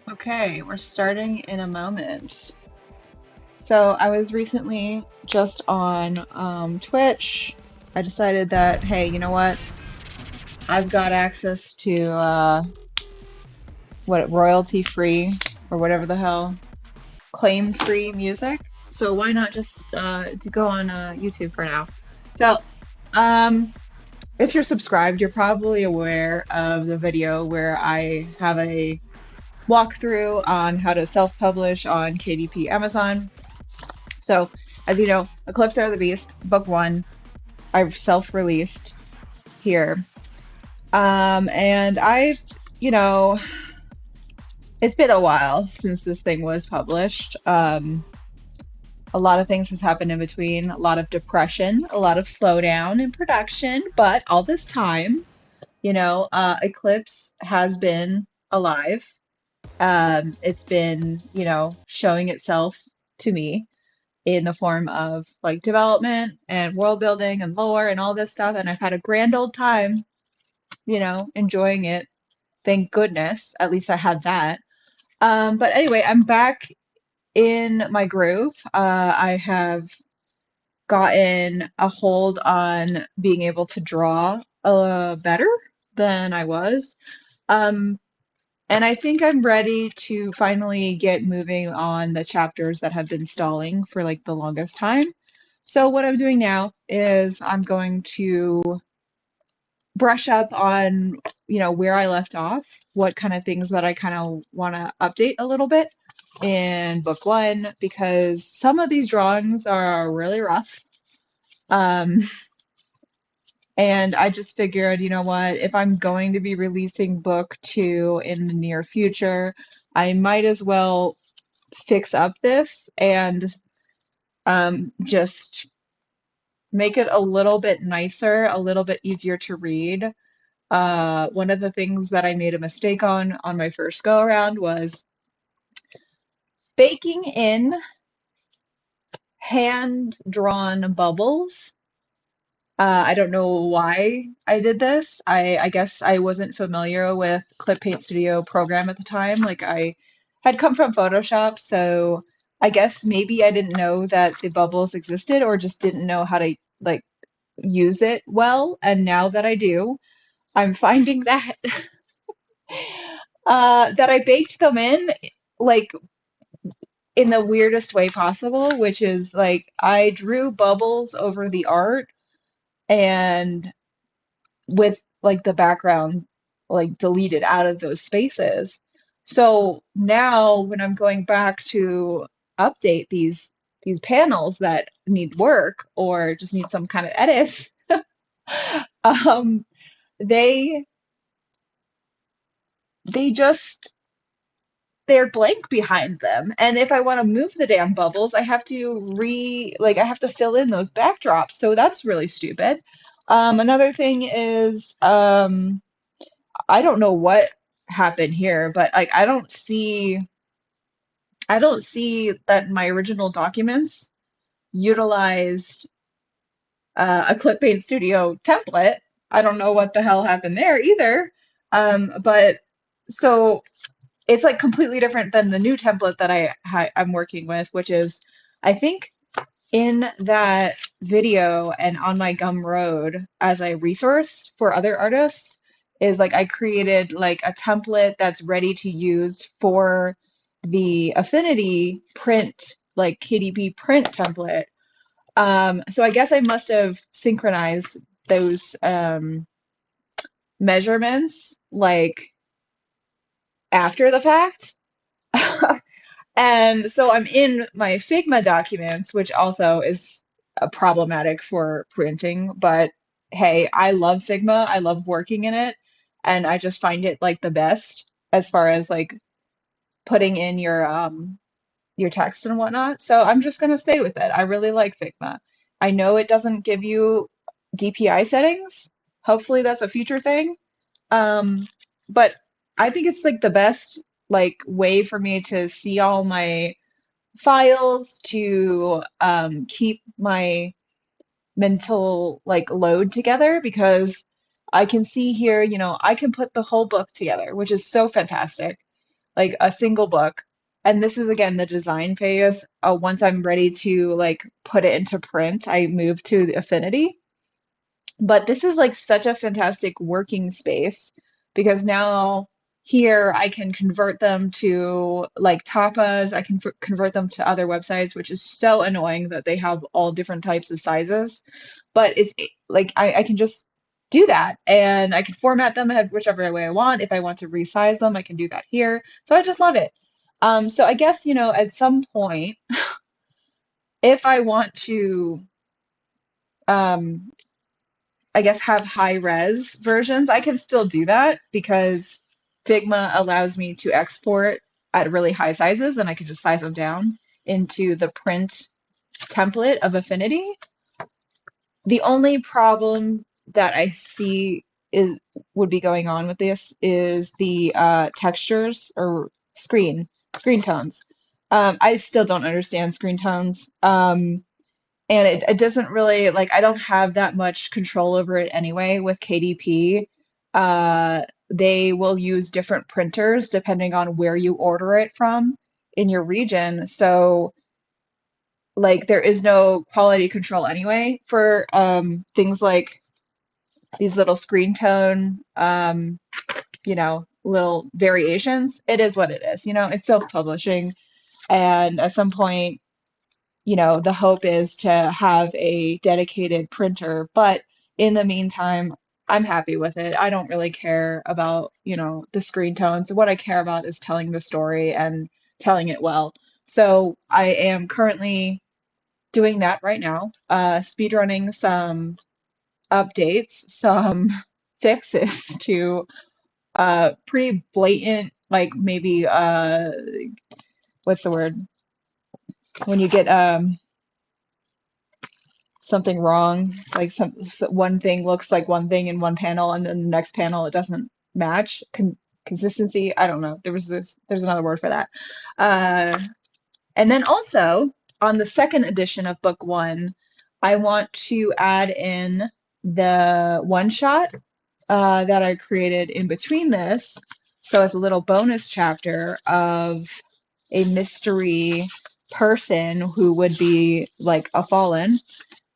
Okay, we're starting in a moment. So I was recently just on Twitch. I decided that, hey, you know what? I've got access to what royalty free or whatever the hell, claim free music. So why not just to go on YouTube for now? So um, if you're subscribed, you're probably aware of the video where I have a walkthrough on how to self-publish on KDP Amazon. So, as you know, Eclipse of the Beast, book one, I've self-released here. And you know, it's been a while since this thing was published. A lot of things has happened in between, a lot of depression, a lot of slowdown in production, but all this time, Eclipse has been alive. It's been, showing itself to me in the form of like development and world building and lore and all this stuff. And I've had a grand old time, enjoying it. Thank goodness. At least I had that. But anyway, I'm back in my groove. I have gotten a hold on being able to draw better than I was. Um, and I think I'm ready to finally get moving on the chapters that have been stalling for like the longest time. So what I'm doing now is I'm going to brush up on, where I left off, what kind of things that I kind of want to update a little bit in book one, because some of these drawings are really rough. Um, and I just figured, you know what, if I'm going to be releasing book two in the near future, I might as well fix up this and just make it a little bit nicer, a little bit easier to read. One of the things that I made a mistake on my first go around was baking in hand drawn bubbles. I don't know why I did this. I guess I wasn't familiar with Clip Paint Studio program at the time. Like I had come from Photoshop, so I guess maybe I didn't know that the bubbles existed or just didn't know how to like use it well. And now that I do, I'm finding that that I baked them in like in the weirdest way possible, which is like I drew bubbles over the art and with like the background like deleted out of those spaces. So now when I'm going back to update these panels that need work or just need some kind of edit, um, they they just they're blank behind them. And if I want to move the damn bubbles, I have to I have to fill in those backdrops. So that's really stupid. Another thing is I don't know what happened here, but like I don't see that my original documents utilized a Clip Paint Studio template. I don't know what the hell happened there either. But so it's like completely different than the new template that I'm working with, which is I think in that video and on my Gumroad as a resource for other artists is like I created like a template that's ready to use for the Affinity print, like KDP print template. So I guess I must have synchronized those measurements like after the fact. And so I'm in my Figma documents, which also is problematic for printing. But hey, I love Figma. I love working in it. And I just find it like the best as far as like putting in your text and whatnot. So I'm just gonna stay with it. I really like Figma. I know it doesn't give you DPI settings. Hopefully that's a future thing. Um, but I think it's like the best like way for me to see all my files, to keep my mental like load together because I can see here, I can put the whole book together, which is so fantastic. like a single book. And this is again the design phase. Once I'm ready to like put it into print, I move to the Affinity. But this is like such a fantastic working space because now here I can convert them to like tapas. I can convert them to other websites, which is so annoying that they have all different types of sizes. But it's like I can just do that and I can format them whichever way I want. If I want to resize them, I can do that here. So I just love it. So I guess, at some point, if I want to um, I guess, have high res versions, I can still do that because Figma allows me to export at really high sizes and I can just size them down into the print template of Affinity. The only problem that I see is would be going on with this is the textures or screen tones. I still don't understand screen tones. And it doesn't really like I don't have that much control over it anyway with KDP. They will use different printers depending on where you order it from in your region. So like there is no quality control anyway for things like these little screen tone little variations. It is what it is. It's self-publishing. And at some point the hope is to have a dedicated printer, but in the meantime, I'm happy with it. I don't really care about, the screen tones. What I care about is telling the story and telling it well. So I am currently doing that right now, speedrunning some updates, some fixes to pretty blatant, like maybe what's the word? When you get something wrong, like one thing looks like one thing in one panel and then the next panel it doesn't match. Consistency, I don't know. There's another word for that. And then also on the second edition of book one, I want to add in the one shot that I created in between this. So as a little bonus chapter of a mystery person who would be like a fallen,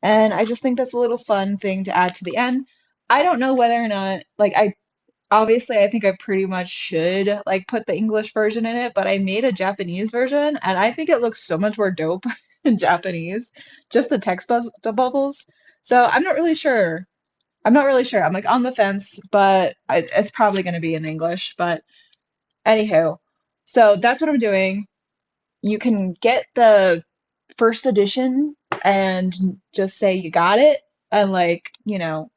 and I just think that's a little fun thing to add to the end. I don't know whether or not, like, I think I pretty much should like put the English version in it, but I made a Japanese version and I think it looks so much more dope in Japanese, just the the bubbles. So I'm not really sure. I'm not really sure. I'm like on the fence, but it's probably going to be in English. But anywho, so that's what I'm doing. You can get the first edition and just say you got it and like,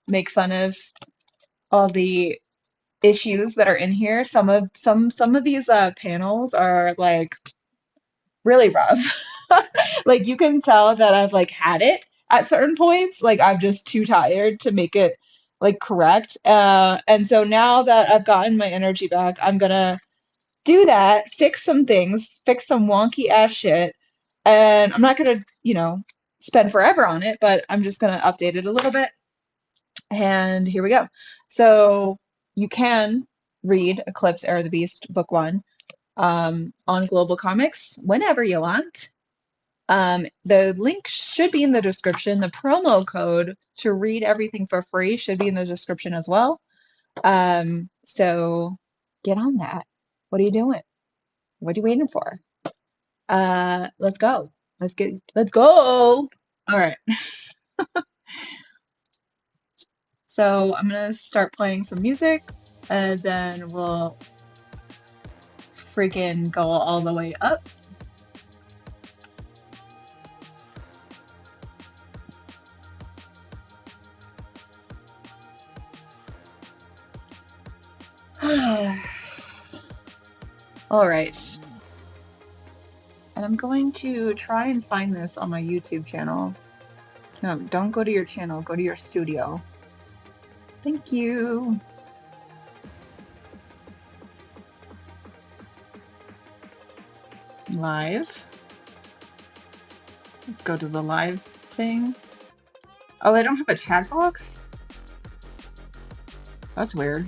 make fun of all the issues that are in here. Some of these panels are like really rough. Like you can tell that I've like had it at certain points. Like I'm just too tired to make it like correct. And so now that I've gotten my energy back, I'm gonna do that, fix some things, fix some wonky ass shit, and I'm not gonna, spend forever on it, but I'm just gonna update it a little bit. And here we go. So you can read Eclipse Era of the Beast book one on Global Comics whenever you want. The link should be in the description. The promo code to read everything for free should be in the description as well. So get on that. What are you doing? What are you waiting for? Let's go. Let's go. All right. So I'm gonna start playing some music and then we'll freaking go all the way up. All right. And I'm going to try and find this on my YouTube channel. No, don't go to your channel, go to your studio. Thank you. Live. Let's go to the live thing. Oh, they don't have a chat box? That's weird.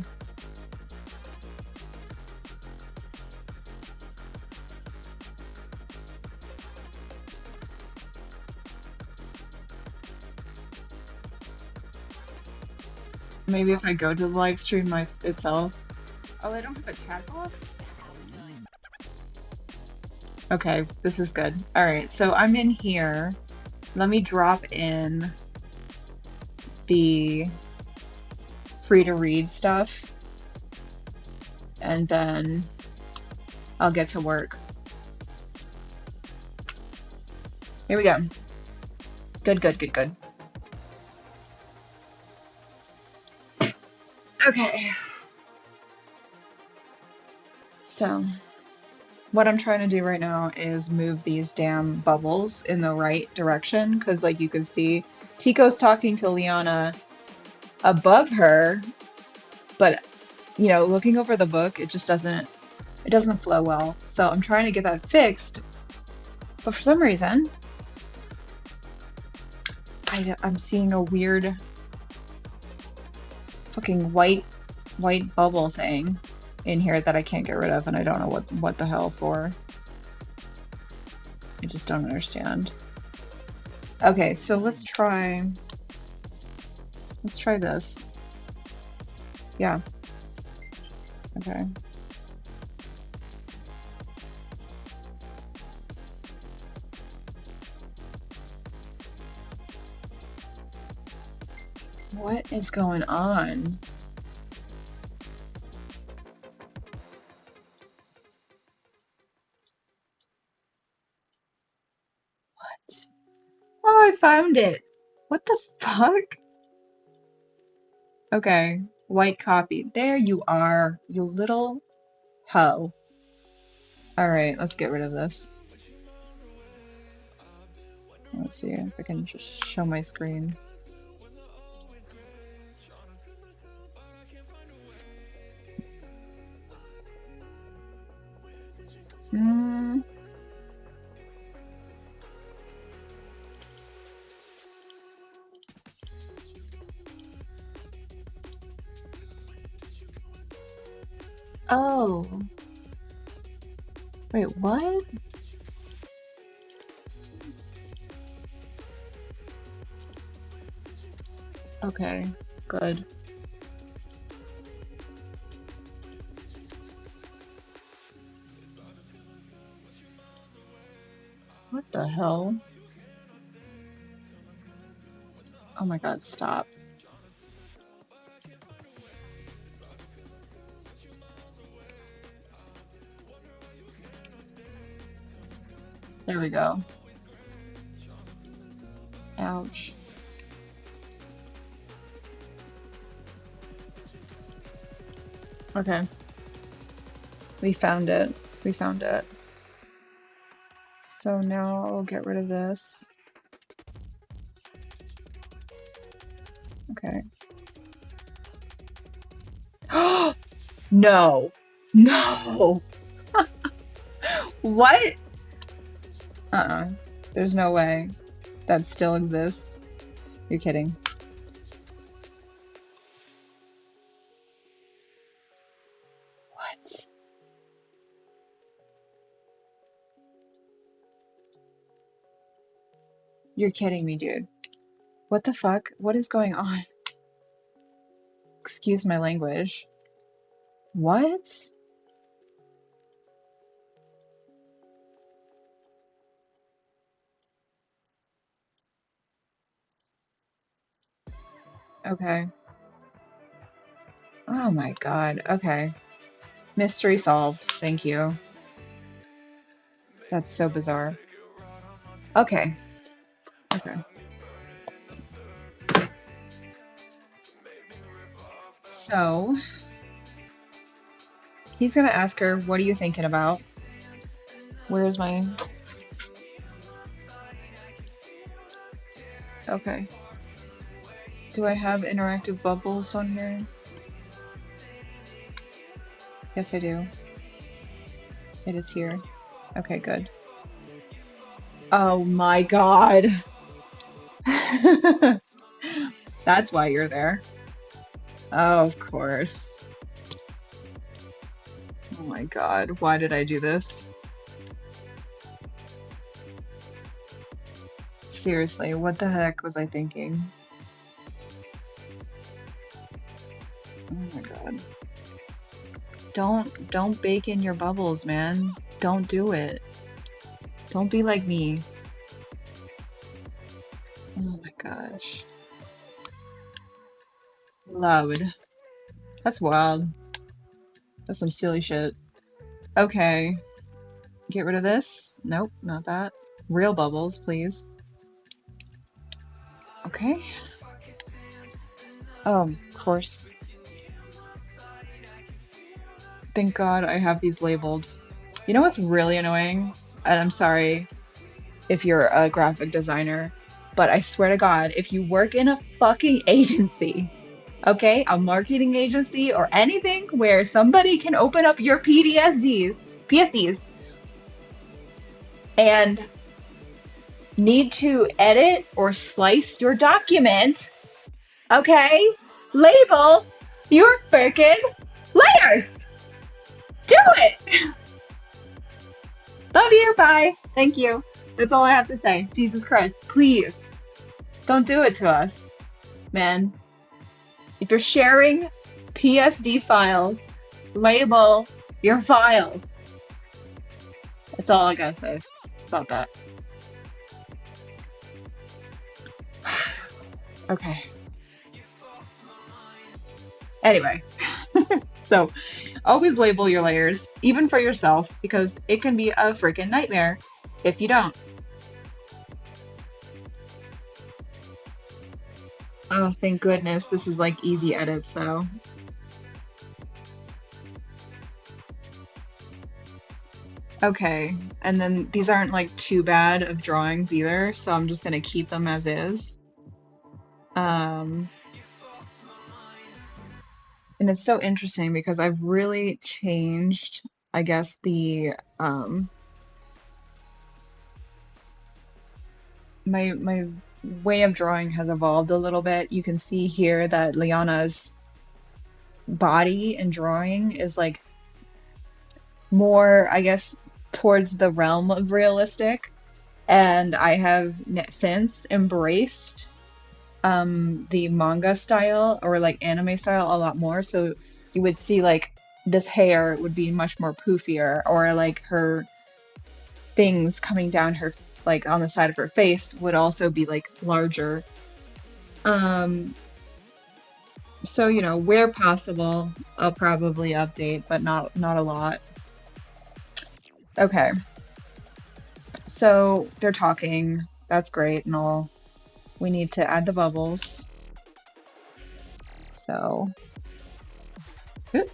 Maybe if I go to the live stream itself. Oh, I don't have a chat box? Okay, this is good. All right, so I'm in here. Let me drop in the free to read stuff and then I'll get to work. Here we go. Good, good, good, good. Okay. So what I'm trying to do right now is move these damn bubbles in the right direction because like you can see Tico's talking to Liana above her, but you know, looking over the book, it just doesn't flow well. So I'm trying to get that fixed, but for some reason I'm seeing a weird fucking white bubble thing in here that I can't get rid of, and I don't know what the hell for. I just don't understand. Okay, so let's try this. Yeah. Okay. What is going on? What? Oh, I found it. What the fuck? Okay, white copy. There you are, you little hoe. All right, let's get rid of this. Let's see if I can just show my screen. Hmm. Oh. Wait, what? Okay, good. What the hell? Oh my god, stop. There we go. Ouch. Okay. We found it. We found it. So now I'll get rid of this. Okay. No. No. What? Uh-uh. There's no way that still exists. You're kidding. What? You're kidding me, dude. What the fuck? What is going on? Excuse my language. What? Okay. Oh my god. Okay. Mystery solved. Thank you. That's so bizarre. Okay. Okay. So, he's gonna ask her, what are you thinking about? Where's my... Okay. Do I have interactive bubbles on here? Yes, I do. It is here. Okay, good. Oh my god. That's why you're there. Oh, of course. Oh my god, why did I do this? Seriously, what the heck was I thinking? Don't bake in your bubbles, man. Don't do it. Don't be like me. Oh my gosh. Loud. That's wild. That's some silly shit. Okay. Get rid of this. Nope, not that. Real bubbles, please. Okay. Oh, of course. Thank God I have these labeled. You know what's really annoying? And I'm sorry if you're a graphic designer, but I swear to God, if you work in a fucking agency, okay, a marketing agency or anything where somebody can open up your PSDs, and need to edit or slice your document, okay, label your freaking layers. Do it. Love you. Bye. Thank you. That's all I have to say. Jesus Christ. Please don't do it to us, man. If you're sharing PSD files, label your files. That's all I gotta say about that. Okay. Anyway, so always label your layers, even for yourself, because it can be a freaking nightmare if you don't. Oh, thank goodness. This is like easy edits though. Okay, and then these aren't like too bad of drawings either, so I'm just gonna keep them as is. And it's so interesting because I've really changed, I guess, the my way of drawing has evolved a little bit. You can see here that Liana's body and drawing is like more, I guess, towards the realm of realistic, and I have since embraced the manga style or like anime style a lot more. So you would see like this hair would be much more poofier, or like her things coming down her, like on the side of her face, would also be like larger. So you know, where possible, I'll probably update, but not a lot. Okay, so they're talking. That's great and all. We need to add the bubbles. So, oop.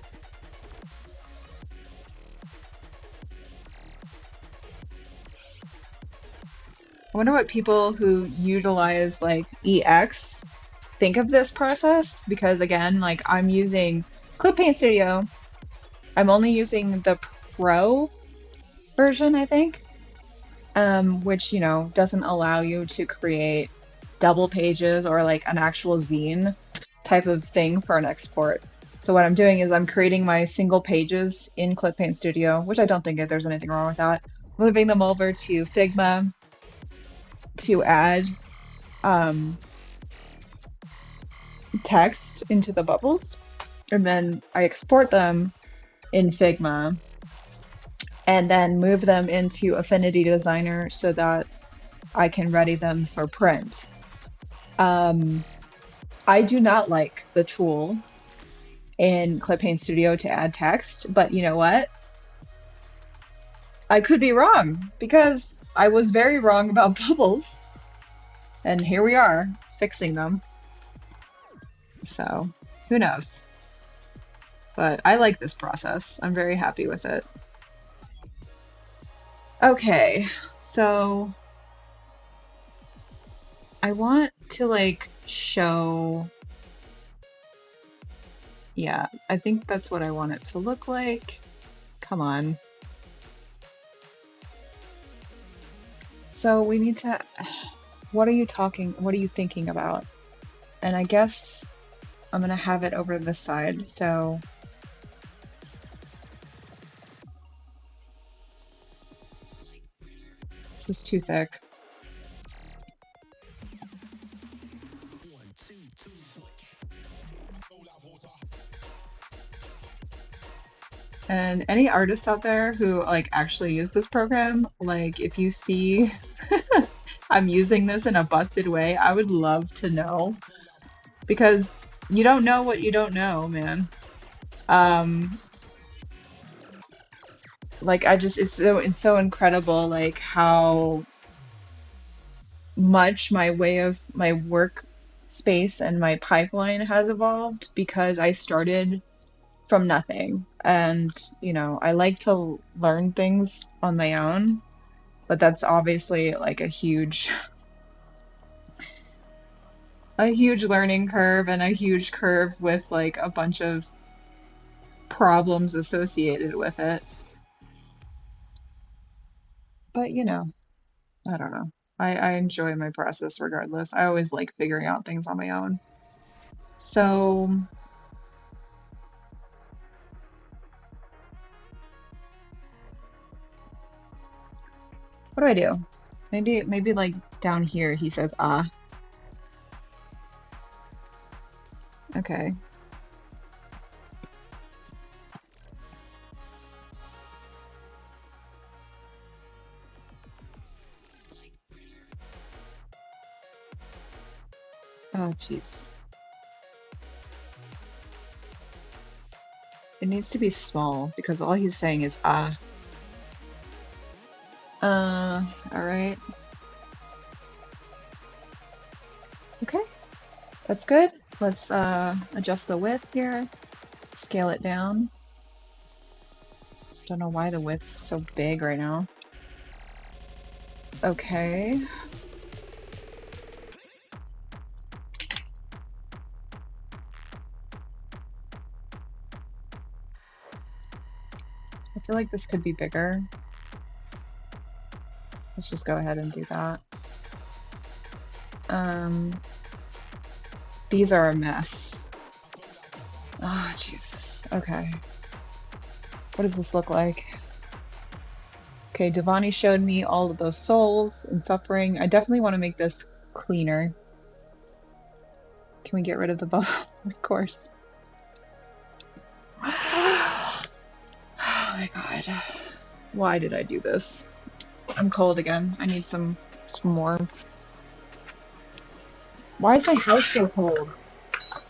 I wonder what people who utilize like EX think of this process, because again, like I'm using Clip Paint Studio. I'm only using the Pro version, I think, which, you know, doesn't allow you to create double pages or like an actual zine type of thing for an export. So what I'm doing is I'm creating my single pages in Clip Paint Studio, which I don't think there's anything wrong with that. Moving them over to Figma to add text into the bubbles, and then I export them in Figma and then move them into Affinity Designer so that I can ready them for print. I do not like the tool in Clip Paint Studio to add text, but you know what? I could be wrong, because I was very wrong about bubbles, and here we are fixing them. So who knows? But I like this process. I'm very happy with it. Okay, so I want to like show, yeah, I think that's what I want it to look like. Come on. So we need to, what are you thinking about? And I guess I'm gonna have it over this side, so this is too thick. And any artists out there who like actually use this program, like if you see I'm using this in a busted way, I would love to know because you don't know what you don't know, man. Um, like I just it's so incredible like how much my work space and my pipeline has evolved because I started from nothing. And, I like to learn things on my own, but that's obviously like a huge learning curve and a huge curve with like a bunch of problems associated with it. But, I don't know. I enjoy my process regardless. I always like figuring out things on my own. So, what do I do? Maybe like down here he says ah. Okay. Oh jeez. It needs to be small because all he's saying is ah. All right. Okay. That's good. Let's adjust the width here. Scale it down. Don't know why the width's so big right now. Okay. I feel like this could be bigger. Let's just go ahead and do that. These are a mess. Oh, Jesus. Okay. What does this look like? Okay, Devani showed me all of those souls and suffering. I definitely want to make this cleaner. Can we get rid of the bubble? Of course. Oh my god. Why did I do this? I'm cold again. I need some warmth. Why is my house so cold? I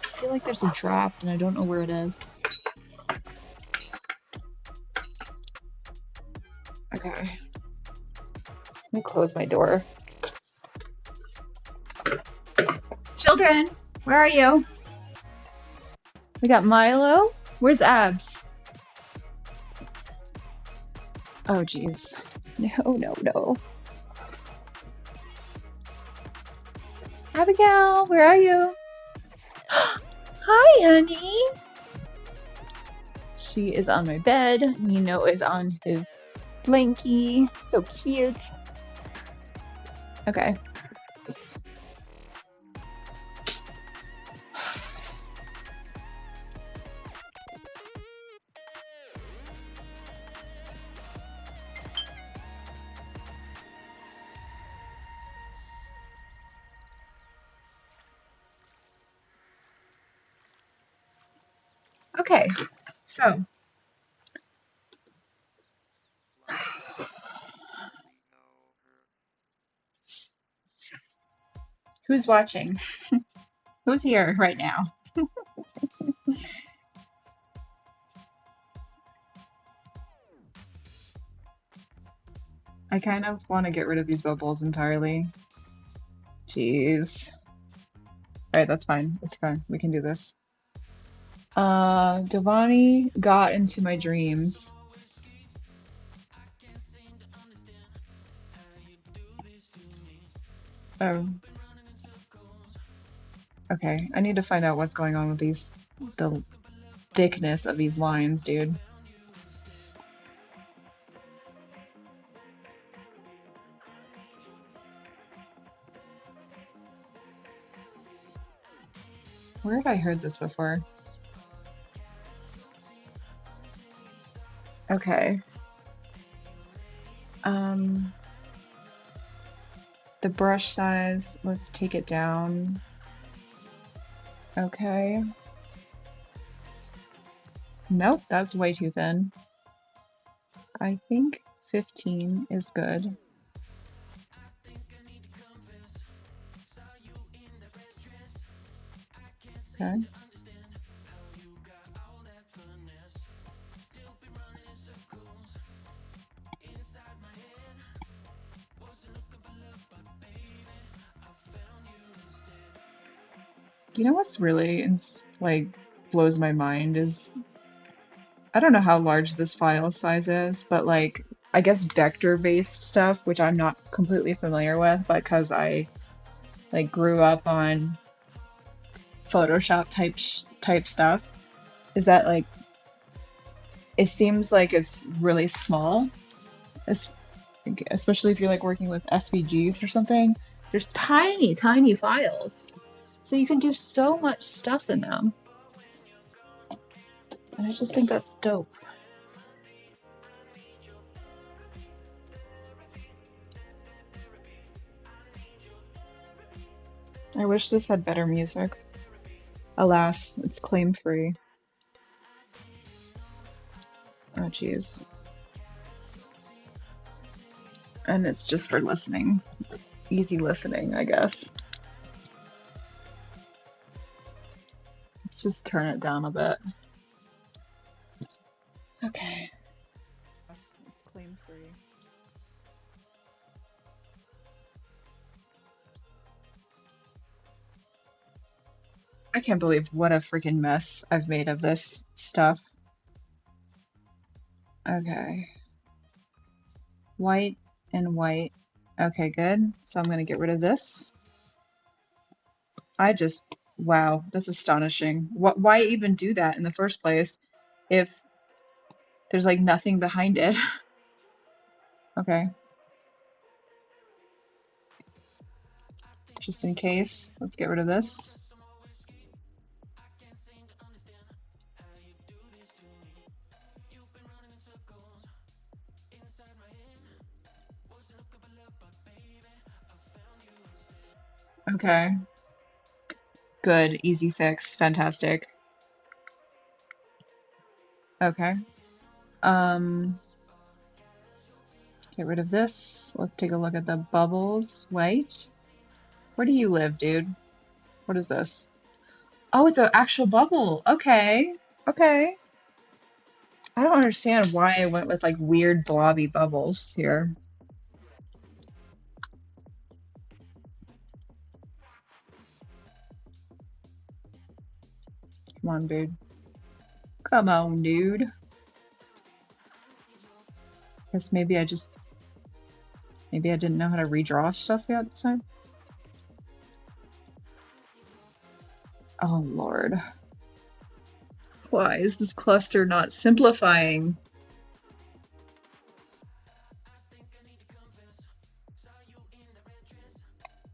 feel like there's a draft and I don't know where it is. Okay. Let me close my door. Children, where are you? We got Milo. Where's Abs? Oh, jeez. No, no, no. Abigail, where are you? Hi, honey. She is on my bed. Nino is on his blankie. So cute. Okay. Okay. So. Who's watching? Who's here right now? I kind of want to get rid of these bubbles entirely. Jeez. Alright, that's fine. It's fine. We can do this. Devani got into my dreams. Oh. Okay, I need to find out what's going on with the thickness of these lines, dude. Where have I heard this before? Okay. The brush size, let's take it down. Okay. Nope, that's way too thin. I think 15 is good. Okay. You know what's really like blows my mind is I don't know how large this file size is, but like I guess vector-based stuff, which I'm not completely familiar with, but because I like grew up on Photoshop type stuff, is that like it seems like it's really small, es- especially if you're like working with SVGs or something. There's tiny, tiny files, so you can do so much stuff in them, and I just think that's dope. I wish this had better music. Alas, it's claim free. Oh, jeez. And it's just for listening. Easy listening, I guess. Let's just turn it down a bit. Okay. Claim free. I can't believe what a freaking mess I've made of this stuff. Okay. White and white. Okay, good. So I'm gonna get rid of this. Wow, that's astonishing. Why even do that in the first place if there's like nothing behind it? Okay, just in case, let's get rid of this. Okay, good, easy fix, fantastic. Okay, um, get rid of this. Let's take a look at the bubbles. Wait, where do you live, dude? What is this? Oh, it's an actual bubble. Okay, okay. I don't understand why I went with like weird blobby bubbles here. Come on, dude. Come on, dude. Guess maybe I didn't know how to redraw stuff yet this time. Oh, Lord. Why is this cluster not simplifying?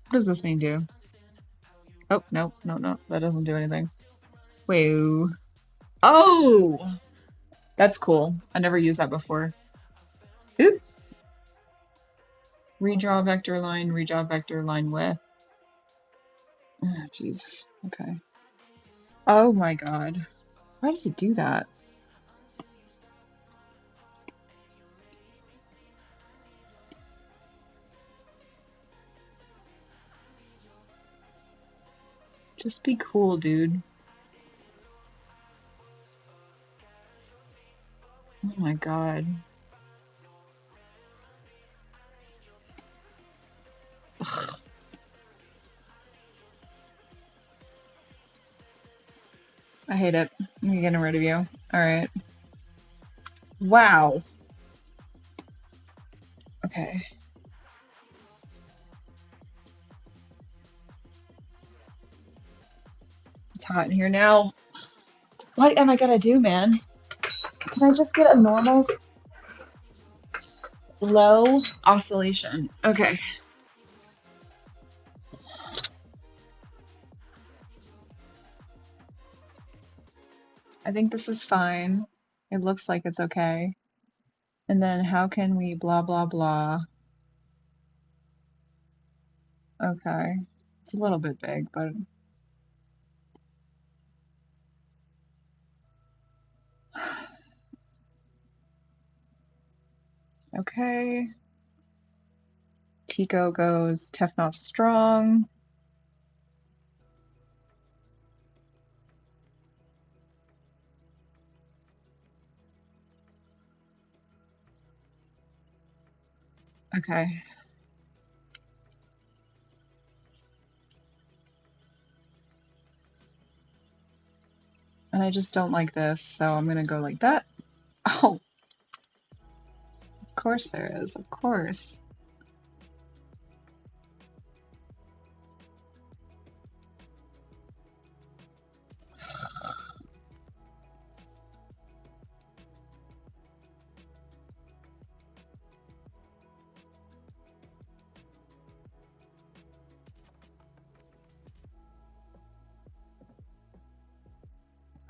What does this mean do? Oh, no, no, no. That doesn't do anything. Wait. Oh! That's cool. I never used that before. Oop. Redraw vector line width. Oh, Jesus. Okay. Oh my God. Why does it do that? Just be cool, dude. Oh my God. Ugh. I hate it. I'm getting rid of you. All right. Wow. Okay. It's hot in here now. What am I gonna do, man? Can I just get a normal low oscillation? Okay. I think this is fine. It looks like it's okay. And then how can we blah, blah, blah? Okay. It's a little bit big, but Okay. Tico goes Tefnov strong. Okay. And I just don't like this, so I'm gonna go like that. Oh, of course there is, of course.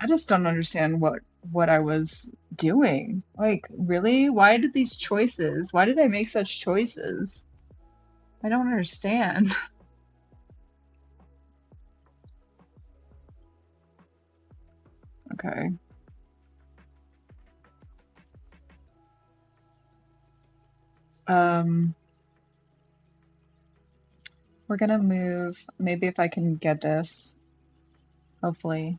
I just don't understand what I was doing. Like, really? Why did these choices? Why did I make such choices? I don't understand. Okay. Um, we're gonna move, maybe if I can get this, hopefully.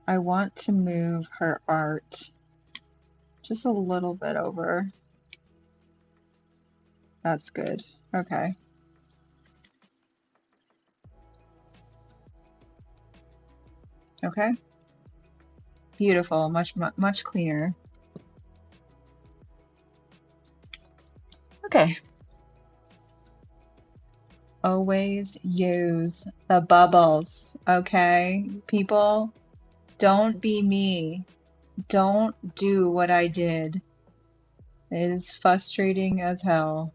I want to move her art just a little bit over. That's good. Okay. Okay. Beautiful. Much cleaner. Okay. Always use the bubbles. Okay, people, don't be me. Don't do what I did. It is frustrating as hell.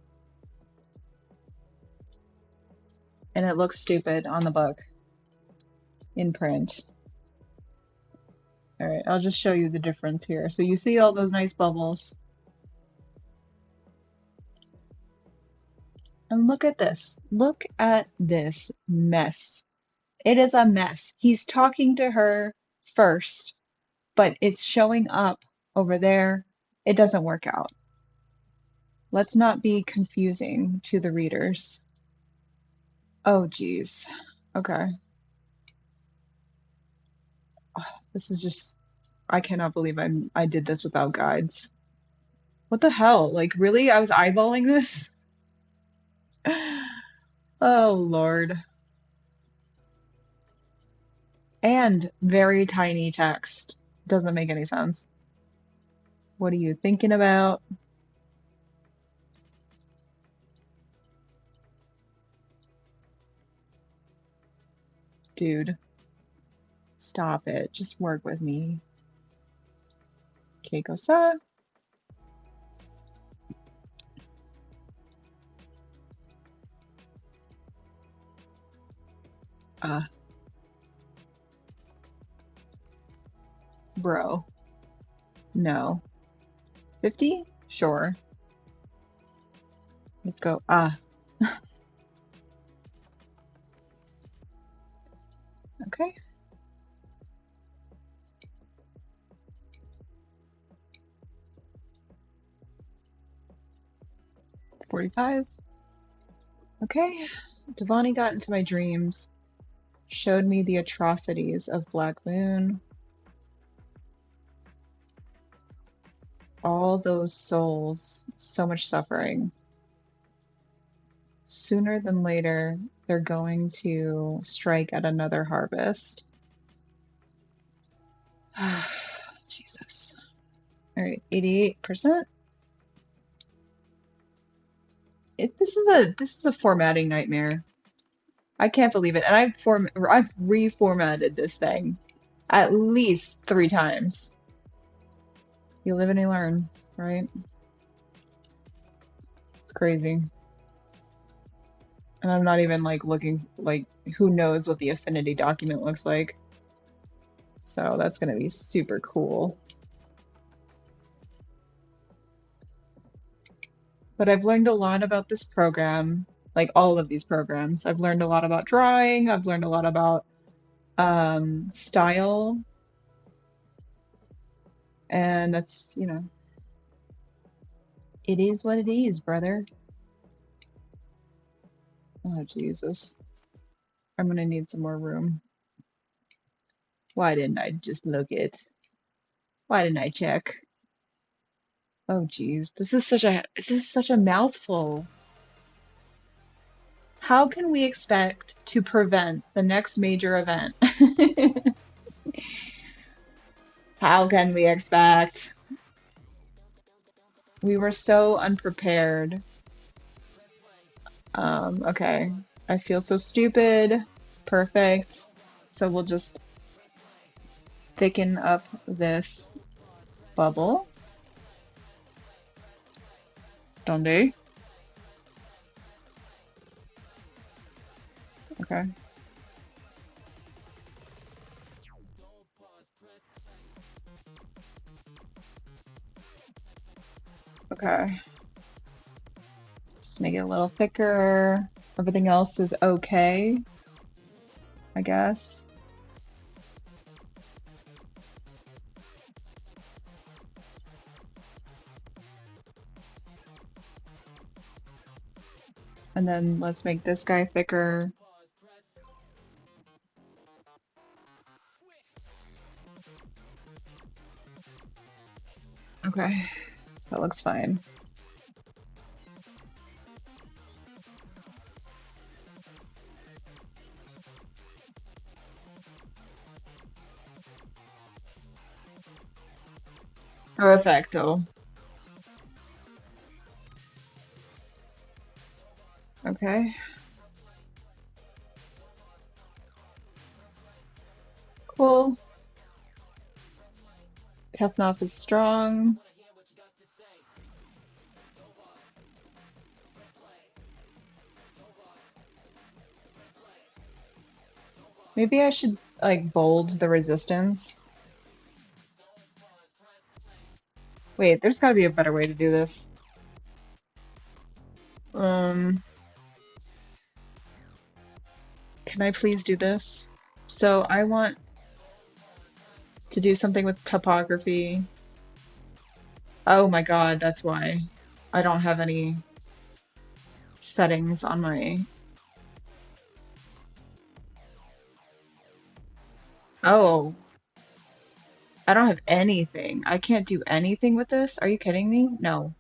And it looks stupid on the book in print. All right, I'll just show you the difference here. So you see all those nice bubbles. And look at this. Look at this mess. It is a mess. He's talking to her first, but it's showing up over there. It doesn't work out. Let's not be confusing to the readers. Oh, geez. Okay. This is just, I cannot believe I did this without guides. What the hell? Like, really? I was eyeballing this? Oh, Lord. And very tiny text. Doesn't make any sense. What are you thinking about? Dude, stop it. Just work with me. Keiko-sa. Uh, bro. No. 50? Sure. Let's go. Okay. 45. Okay. Devani got into my dreams, showed me the atrocities of Black Moon. All those souls, so much suffering. Sooner than later, they're going to strike at another harvest. Jesus. All right, 88%. This is a formatting nightmare. I can't believe it. And I've reformatted this thing at least 3 times. You live and you learn, right? It's crazy. And I'm not even like looking, like, who knows what the affinity document looks like. So that's gonna be super cool. But I've learned a lot about this program, like all of these programs. I've learned a lot about drawing. I've learned a lot about style. And that's, you know, It is what it is, brother. Oh, Jesus. I'm gonna need some more room. Why didn't I just look it? Why didn't I check? Oh, geez. This is such a mouthful. How can we expect to prevent the next major event? How can we expect? We were so unprepared. Okay. I feel so stupid. Perfect. So we'll just thicken up this bubble. Donde? Okay. Okay. Just make it a little thicker. Everything else is okay, I guess. And then let's make this guy thicker. Okay, that looks fine. Perfecto. Okay. Cool. Tefnoff is strong. Maybe I should like bold the resistance. Wait, there's gotta be a better way to do this. Can I please do this? So I want to do something with topography. Oh my God, that's why. I don't have any settings on my... Oh, I don't have anything. I can't do anything with this? Are you kidding me? No.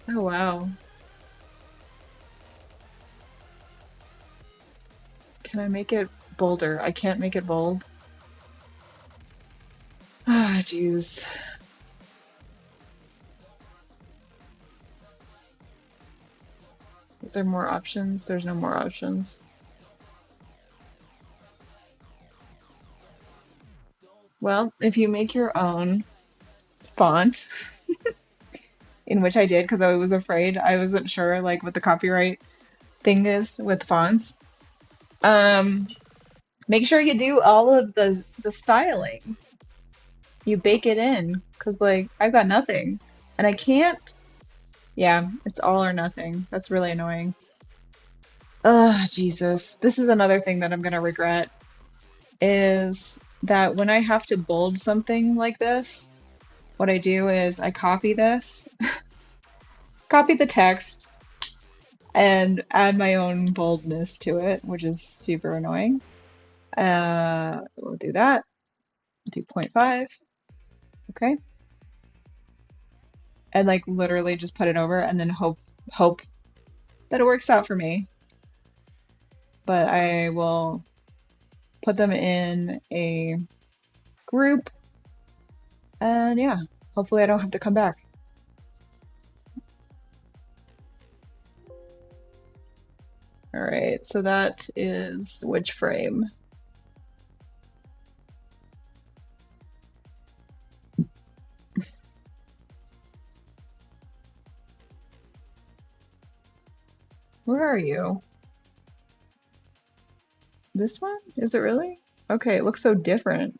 Oh wow. Can I make it bolder? I can't make it bold. Ah, jeez. Is there more options? There's no more options. Well, if you make your own font, in which I did because I was afraid, I wasn't sure like what the copyright thing is with fonts. Um, Make sure you do all of the styling. You bake it in because like I've got nothing and I can't. Yeah, it's all or nothing. That's really annoying. Ugh, Jesus. This is another thing that I'm gonna regret is that when I have to bold something like this, what I do is I copy this, copy the text, and add my own boldness to it, which is super annoying. We'll do that. 2.5. Okay. And like literally just put it over and then hope that it works out for me. But I will put them in a group and yeah, hopefully I don't have to come back. All right, so that is which frame? Where are you? This one? Is it really? Okay, it looks so different.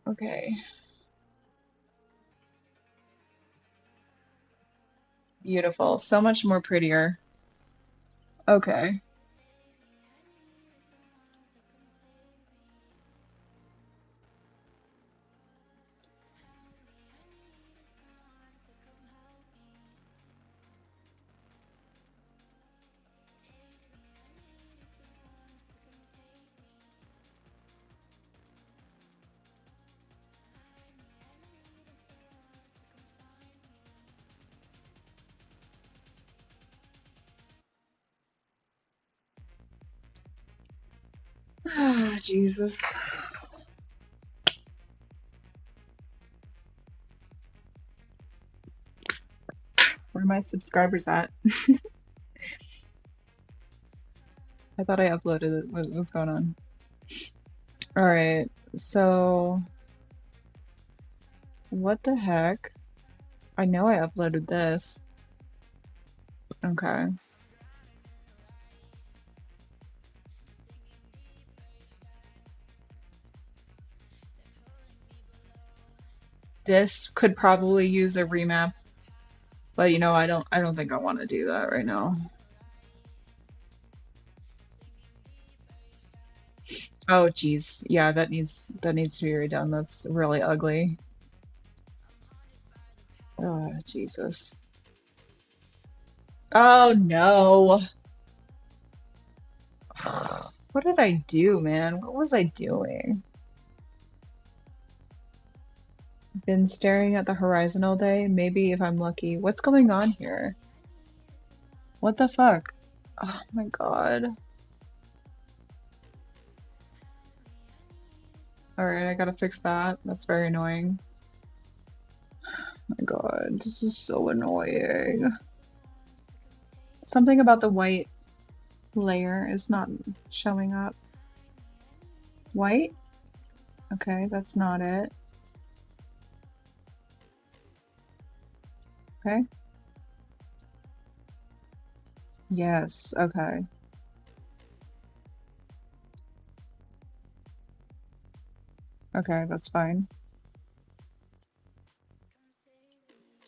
Okay. Beautiful. So much more prettier. Okay. Ah, Jesus. Where are my subscribers at? I thought I uploaded it. What's going on? All right. So, what the heck? I know I uploaded this. Okay. This could probably use a remap, but you know, I don't think I want to do that right now. Oh, geez. Yeah, that needs to be redone. That's really ugly. Oh, Jesus. Oh no. What did I do, man? What was I doing? Been staring at the horizon all day? Maybe if I'm lucky. What's going on here? What the fuck? Oh my God. Alright, I gotta fix that. That's very annoying. Oh my God, this is so annoying. Something about the white layer is not showing up. White? Okay, that's not it. Okay. Yes, okay. Okay, that's fine.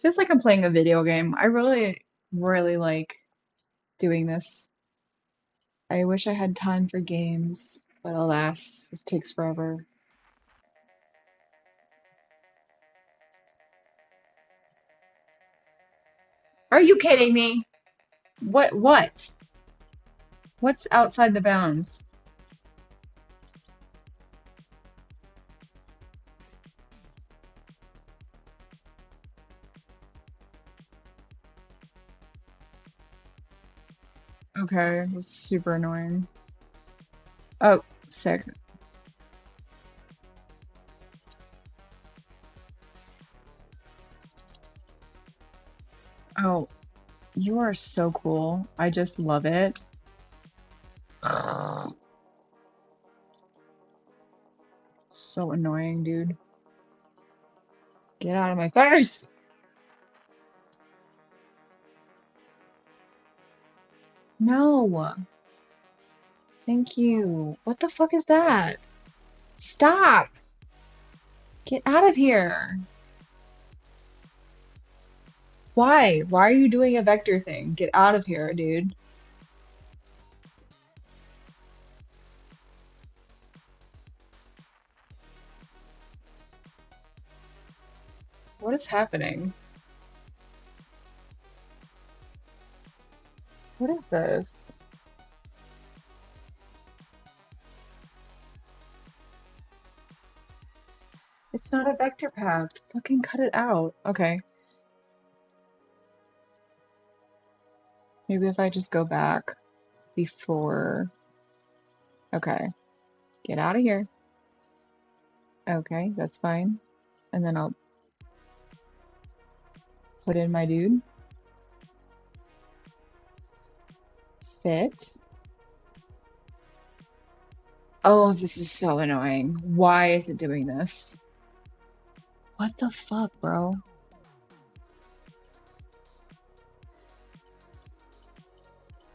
Feels like I'm playing a video game. I really, really like doing this. I wish I had time for games, but alas, this takes forever. Are you kidding me? What? What's outside the bounds? Okay, this is super annoying. Oh, sick. Oh, you are so cool. I just love it. So annoying, dude. Get out of my face! No, thank you. What the fuck is that? Stop! Get out of here. Why? Why are you doing a vector thing? Get out of here, dude. What is happening? What is this? It's not a vector path. Fucking cut it out. Okay. Maybe if I just go back before. Okay. Get out of here. Okay, that's fine. And then I'll put in my dude. Fit. Oh, this is so annoying. Why is it doing this? What the fuck, bro?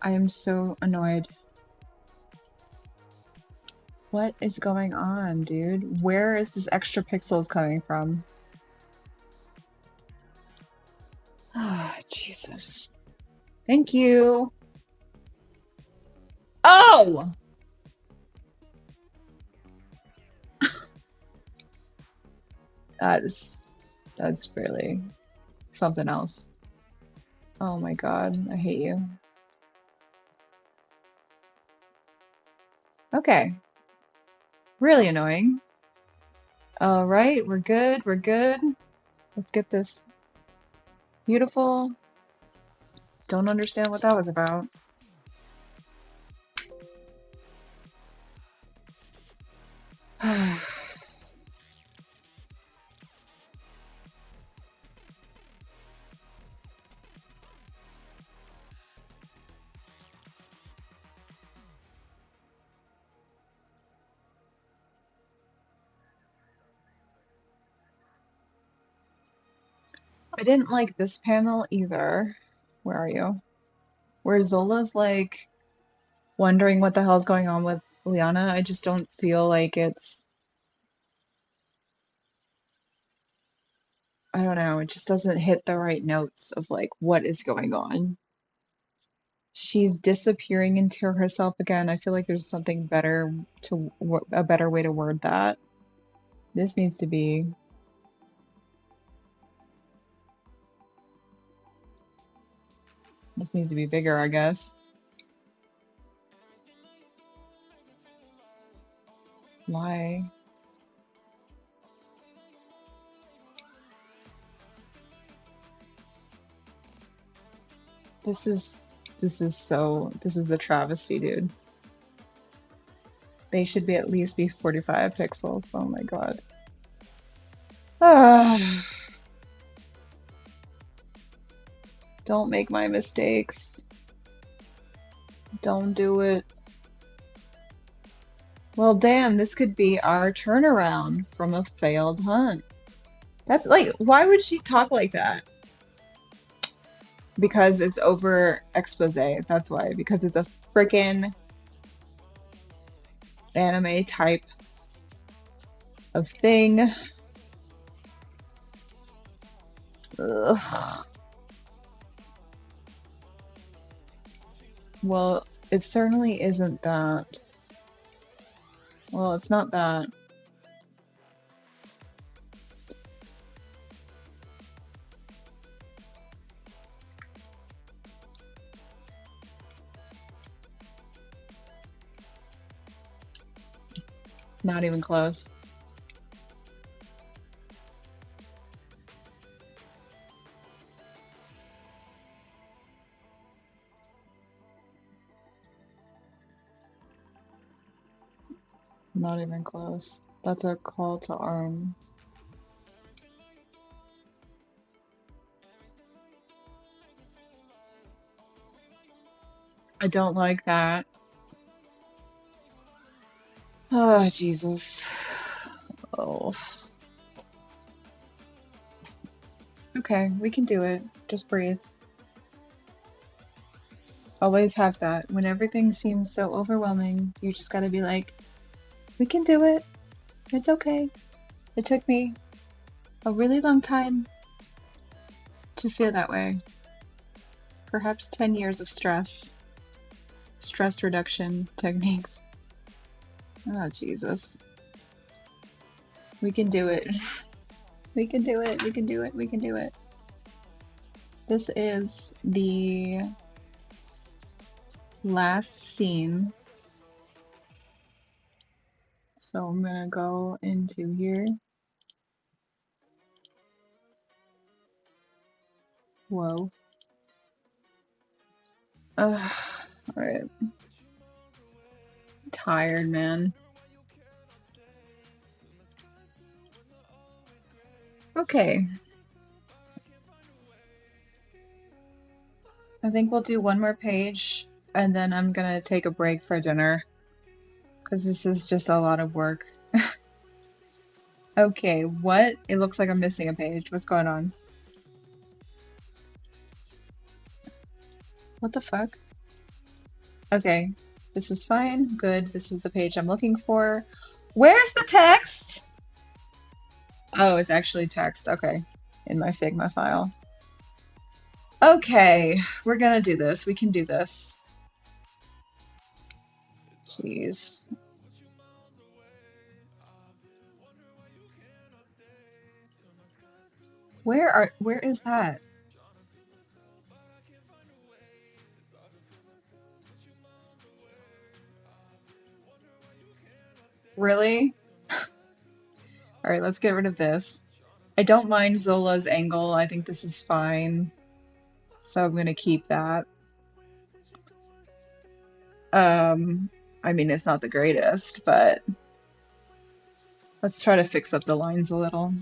I am so annoyed. What is going on, dude? Where is this extra pixels coming from? Ah, Jesus. Thank you. Oh! That is, that's really something else. Oh my God, I hate you. Okay, really annoying. All right, we're good, we're good. Let's get this beautiful. Don't understand what that was about. I didn't like this panel either. Where are you? Where Zola's like wondering what the hell's going on with Liana. I just don't feel like it's, I don't know, it just doesn't hit the right notes of like what is going on. She's disappearing into herself again. I feel like there's something better to a better way to word that. This needs to be bigger, I guess. Why? This is this is the travesty, dude. They should be at least be 45 pixels. Oh my God. Ah, don't make my mistakes. Don't do it. Well, damn, this could be our turnaround from a failed hunt. That's like, why would she talk like that? Because it's over expose. That's why. Because it's a freaking anime type of thing. Ugh. Well, it certainly isn't that. Well, it's not that. Not even close. Not even close. That's a call to arms. I don't like that. Oh, Jesus. Oh. Okay, we can do it. Just breathe. Always have that. When everything seems so overwhelming, you just gotta be like, we can do it. It's okay. It took me a really long time to feel that way. Perhaps 10 years of stress reduction techniques. Oh, Jesus. We can do it. We can do it. We can do it. We can do it. This is the last scene. So I'm gonna go into here. Whoa. Alright. Tired, man. Okay. I think we'll do one more page and then I'm gonna take a break for dinner because this is just a lot of work. Okay, what? It looks like I'm missing a page. What's going on? What the fuck? Okay, this is fine. Good. This is the page I'm looking for. Where's the text? Oh, it's actually text. Okay, in my Figma file. Okay, we're gonna do this. We can do this. Jeez. Where is that? Really? All right, let's get rid of this. I don't mind Zola's angle. I think this is fine. So I'm gonna keep that. Um, I mean, it's not the greatest, but let's try to fix up the lines a little.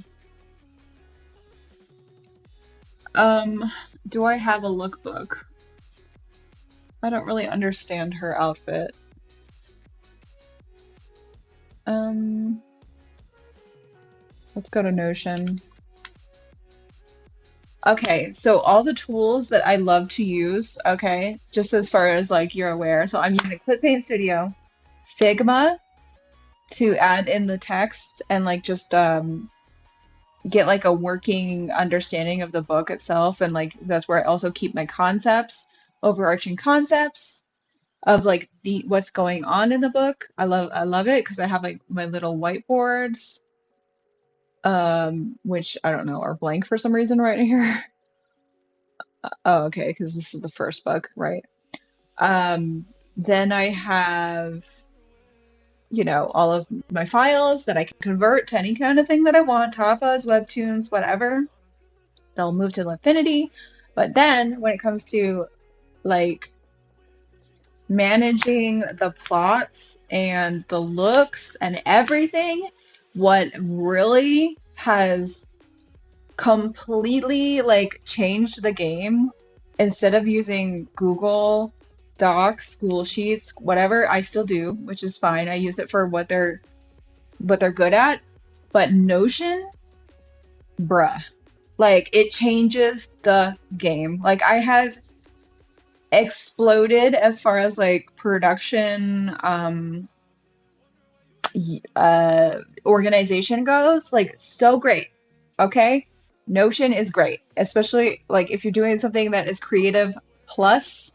Um, do I have a lookbook? I don't really understand her outfit. Um, let's go to Notion. Okay, so all the tools that I love to use, okay, just as far as like you're aware. So I'm using ClipPaint Studio, Figma to add in the text and like just get like a working understanding of the book itself, and like that's where I also keep my concepts, overarching concepts of like the what's going on in the book. I love it because I have like my little whiteboards, which I don't know are blank for some reason right here. Oh, okay, because this is the first book, right? Then I have, all of my files that I can convert to any kind of thing that I want, tapas, webtoons, whatever. They'll move to Infinity. But then when it comes to like managing the plots and the looks and everything, what really has completely like changed the game, instead of using Google Docs, Google Sheets, whatever, I still do, which is fine. I use it for what they're good at. But Notion, bruh, like it changes the game. Like I have exploded as far as like production organization goes. Like so great. Okay? Notion is great, especially like if you're doing something that is creative plus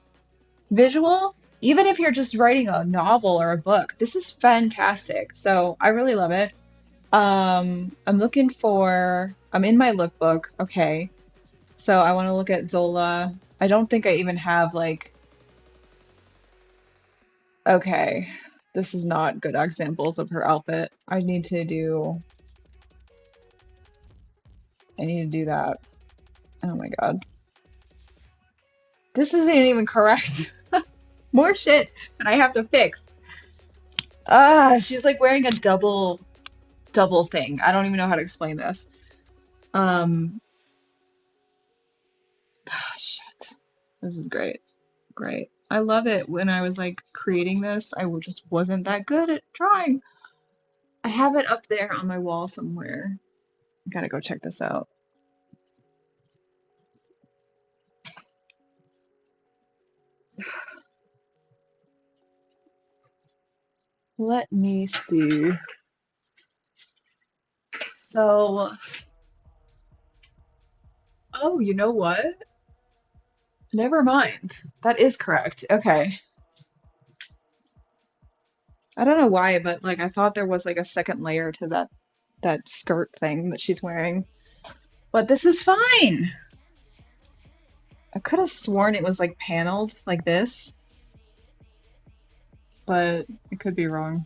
visual. Even if you're just writing a novel or a book, this is fantastic. So I really love it. I'm in my lookbook. Okay. So I want to look at Zola. I don't think I even have like, okay, this is not good examples of her outfit. I need to do that. Oh my God. This isn't even correct. More shit that I have to fix. She's like wearing a double thing. I don't even know how to explain this. Um, shit. This is great. Great. I love it. When I was like creating this, just wasn't that good at drawing. I have it up there on my wall somewhere. Gotta go check this out. Let me see. So, oh, you know what? Never mind. That is correct. Okay. I don't know why, but like I thought there was like a second layer to that skirt thing that she's wearing. But this is fine. I could have sworn it was like paneled like this, but it could be wrong.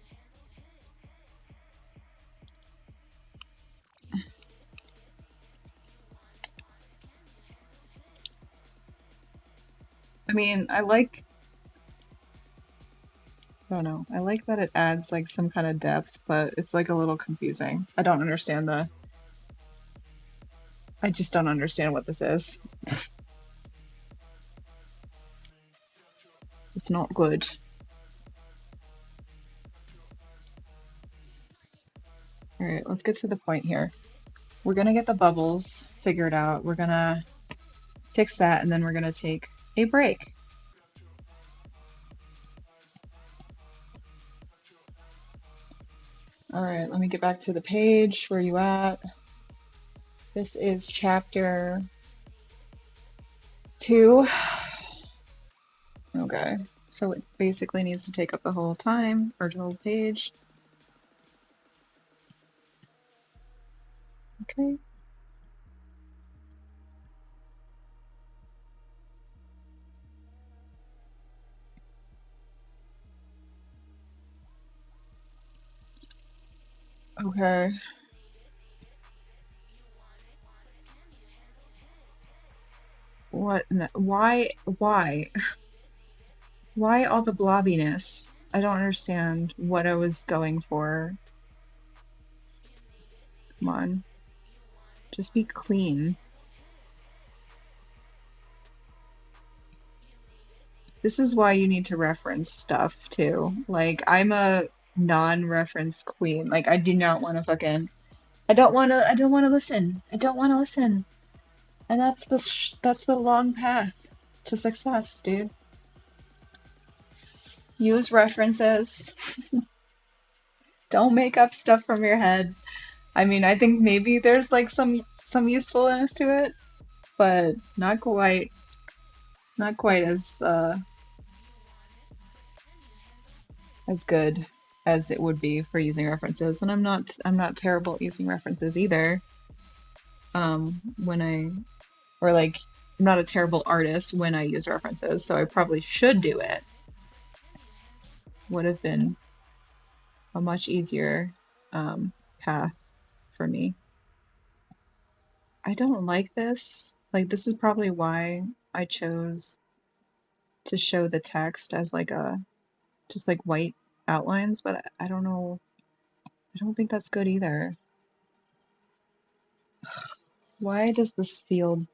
I mean, I don't know. I like that it adds like some kind of depth, but it's like a little confusing. I just don't understand what this is. It's not good. All right, let's get to the point here. We're gonna get the bubbles figured out. We're gonna fix that, and then we're gonna take a break. All right, let me get back to the page. Where are you at? This is chapter Two. Okay. So it basically needs to take up the whole time or the whole page. Okay. Okay. What? Why? Why all the blobbiness? I don't understand what I was going for. Come on. Just be clean. This is why you need to reference stuff too. Like, I'm a non-reference queen. Like, I do not want to fucking. I don't want to listen. I don't want to listen. And that's the long path to success, dude. Use references. Don't make up stuff from your head. I mean, I think maybe there's like some usefulness to it, but not quite as good as it would be for using references. And I'm not terrible at using references either. When I or like I'm not a terrible artist when I use references, so I probably should do it. Would have been a much easier path for me. I don't like this. Like, this is probably why I chose to show the text as like just like white outlines, but I don't know. I don't think that's good either. Why does this feel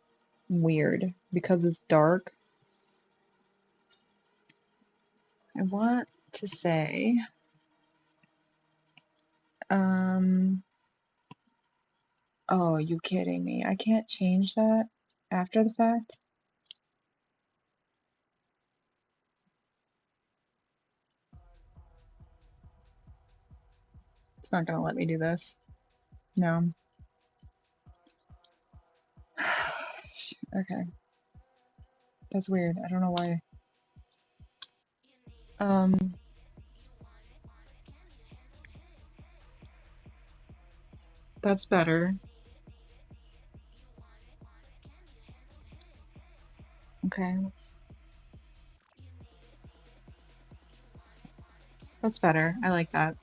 weird? Because it's dark? I want to say, um, oh, you kidding me? I can't change that after the fact? It's not gonna let me do this. No. Okay. That's weird. I don't know why. Um, that's better. Okay. That's better. I like that.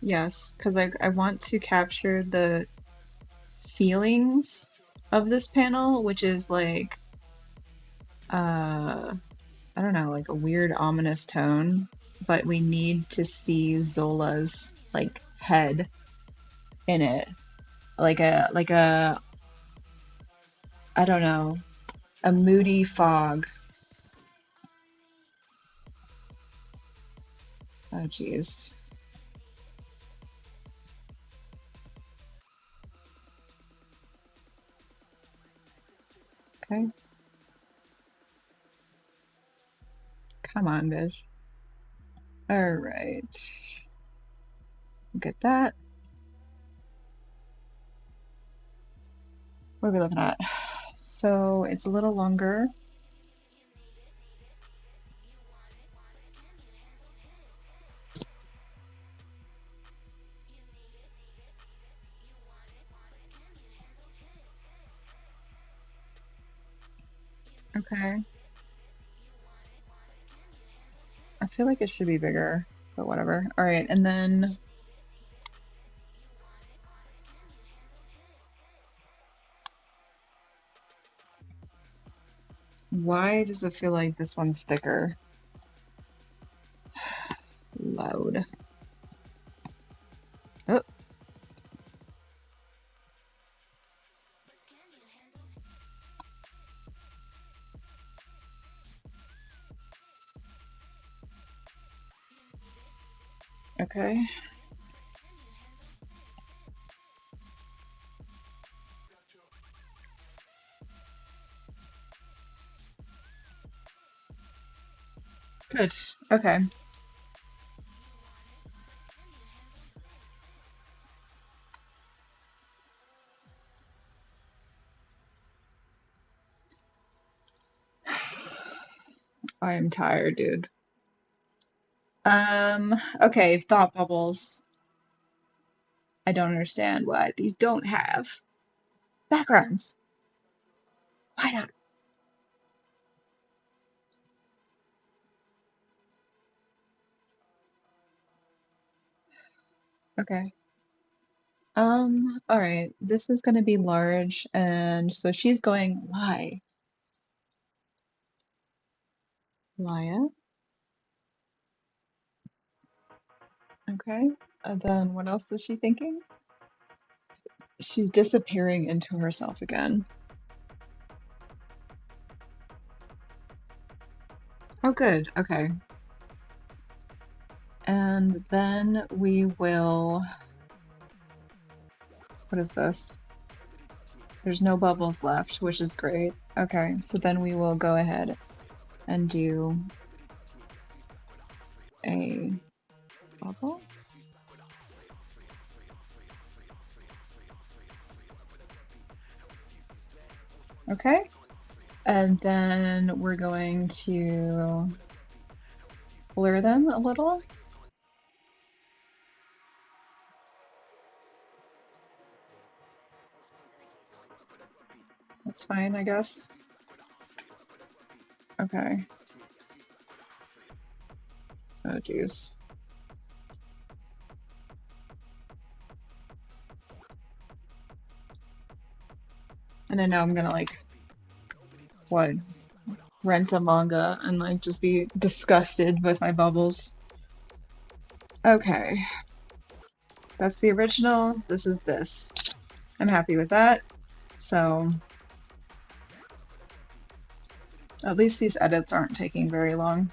Yes, because I want to capture the feelings of this panel, which is like, I don't know, like a weird ominous tone, but we need to see Zola's like head in it. Like a I don't know, a moody fog. Oh geez. Okay. Come on, bitch. All right. Get that. What are we looking at? So it's a little longer. Okay. I feel like it should be bigger, but whatever. All right, and then why does it feel like this one's thicker? Loud. Oh, okay. Good. Okay. I am tired, dude. Okay, thought bubbles. I don't understand why these don't have backgrounds. Why not? Okay. All right. This is gonna be large, and so she's going lie. Laya. Okay. And then what else is she thinking? She's disappearing into herself again. Oh, good. Okay. And then we will. What is this? There's no bubbles left, which is great. Okay, so then we will go ahead and do a bubble. Okay. And then we're going to blur them a little. That's fine, I guess. Okay. Oh, geez. And I know I'm gonna like, what, rent a manga and like just be disgusted with my bubbles. Okay. That's the original. This is this. I'm happy with that. So at least these edits aren't taking very long.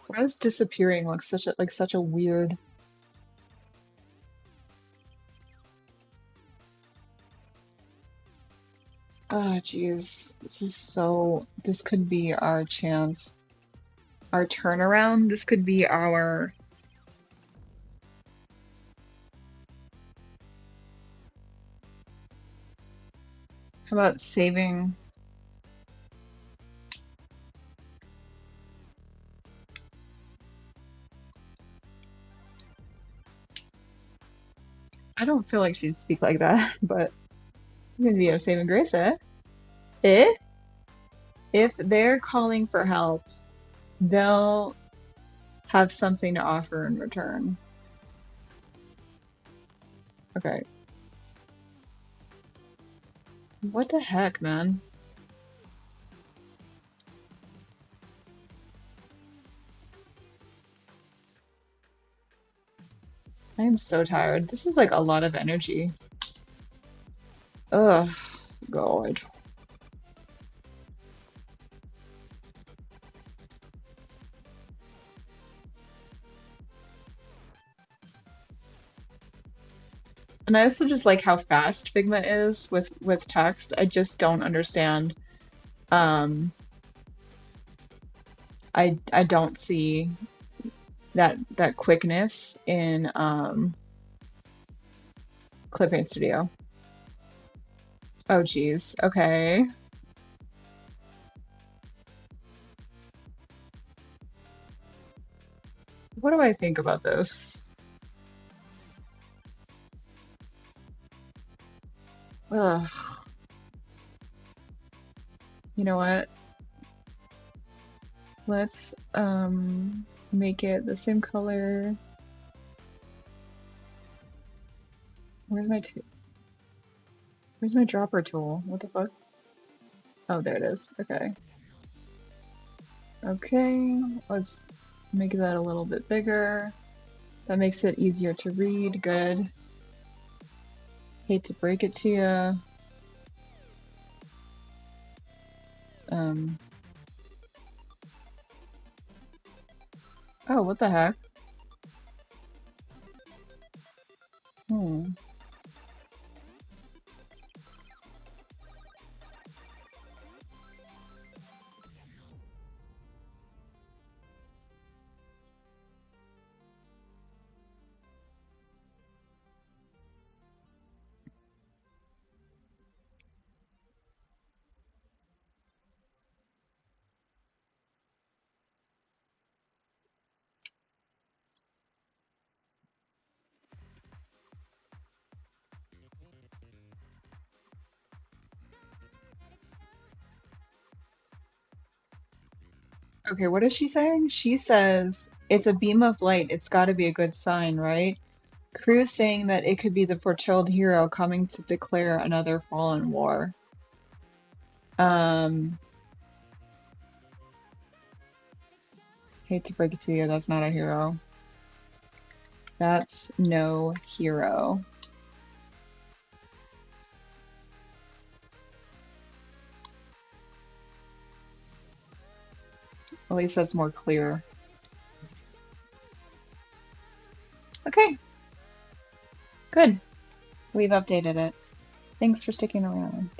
Why does disappearing look such a weird? Oh, jeez. This could be our chance. Our turnaround. This could be our. How about saving? I don't feel like she'd speak like that, but it's gonna be a saving grace, eh? Eh? If they're calling for help, they'll have something to offer in return. Okay. What the heck, man? I am so tired. This is like a lot of energy. Ugh, God. And I also just like how fast Figma is with text. I just don't understand. Um, I don't see that quickness in Clip Studio. Oh geez. Okay. What do I think about this? Ugh. You know what? Let's make it the same color. Where's my where's my dropper tool? What the fuck? Oh, there it is. Okay. Okay, let's make that a little bit bigger. That makes it easier to read. Good. Hate to break it to you. Oh, what the heck? Hmm. Okay, what is she saying? She says it's a beam of light. It's got to be a good sign, right? Crew's saying that it could be the foretold hero coming to declare another fallen war. Um, Hate to break it to you, that's not a hero. That's no hero. At least that's more clear. Okay, good. We've updated it. Thanks for sticking around.